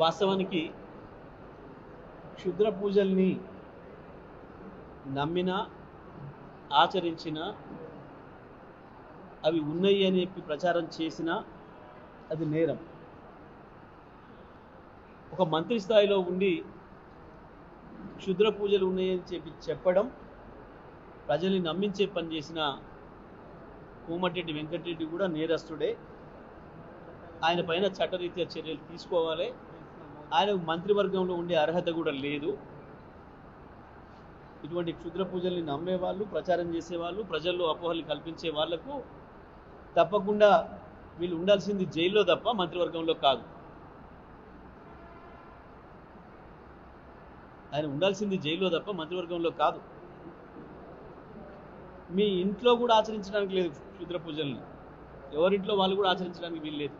వాస్తవానికి క్షుద్ర పూజల్ని నమ్మినా ఆచరించినా అవి ఉన్నాయి అని చెప్పి ప్రచారం చేసినా అది నేరం. ఒక మంత్రి స్థాయిలో ఉండి క్షుద్ర పూజలు ఉన్నాయని చెప్పి చెప్పడం, ప్రజల్ని నమ్మించే పని చేసిన కోమటిరెడ్డి వెంకటరెడ్డి కూడా నేరస్తుడే. ఆయన పైన చట్టరీత్యా చర్యలు తీసుకోవాలి. ఆయన మంత్రివర్గంలో ఉండే అర్హత కూడా లేదు. ఇటువంటి క్షుద్ర పూజల్ని నమ్మేవాళ్ళు, ప్రచారం చేసేవాళ్ళు, ప్రజల్లో అపోహలు కల్పించే వాళ్లకు తప్పకుండా వీళ్ళు ఉండాల్సింది జైల్లో తప్ప మంత్రివర్గంలో కాదు. ఆయన ఉండాల్సింది జైల్లో తప్ప మంత్రివర్గంలో కాదు. మీ ఇంట్లో కూడా ఆచరించడానికి లేదు క్షుద్ర పూజల్ని, ఎవరింట్లో వాళ్ళు కూడా ఆచరించడానికి వీలు లేదు.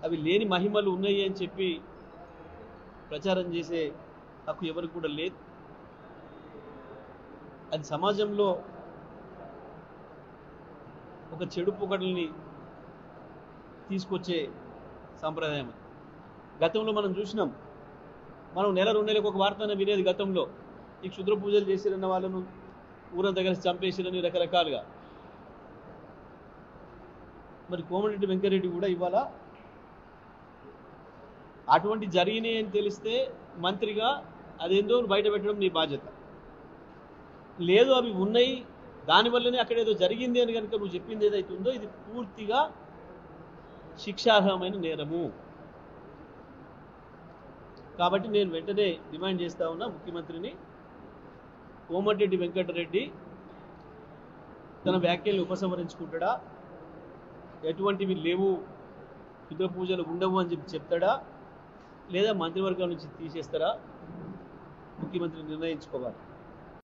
అవి లేని మహిమలు ఉన్నాయి అని చెప్పి ప్రచారం చేసే హక్కు ఎవరికి కూడా లేదు. అది సమాజంలో ఒక చెడు పొగడల్ని తీసుకొచ్చే సంప్రదాయం. గతంలో మనం చూసినాం, మనం నెల 2 నెలలకు ఒక వార్తను వినేది. గతంలో ఈ క్షుద్ర పూజలు చేసిరన్న వాళ్ళను ఊరంతా కలిసి చంపేసిరని రకరకాలుగా. మరి కోమటిరెడ్డి వెంకటరెడ్డి కూడా ఇవాళ అటువంటి జరిగినాయి అని తెలిస్తే మంత్రిగా అదేందో బయట పెట్టడం నీ బాధ్యత. లేదు అవి ఉన్నాయి, దానివల్లనే అక్కడ ఏదో జరిగింది అని కనుక నువ్వు చెప్పింది ఏదైతే ఉందో ఇది పూర్తిగా శిక్షార్హమైన నేరము. కాబట్టి నేను వెంటనే డిమాండ్ చేస్తా ఉన్నా ముఖ్యమంత్రిని, కోమటిరెడ్డి వెంకటరెడ్డి తన వ్యాఖ్యల్ని ఉపసంహరించుకుంటాడా, ఎటువంటివి లేవు, క్షుద్ర పూజలు ఉండవు అని చెప్పి చెప్తాడా, లేదా మంత్రివర్గం నుంచి తీసేస్తారా, ముఖ్యమంత్రి నిర్ణయించుకోవాలి.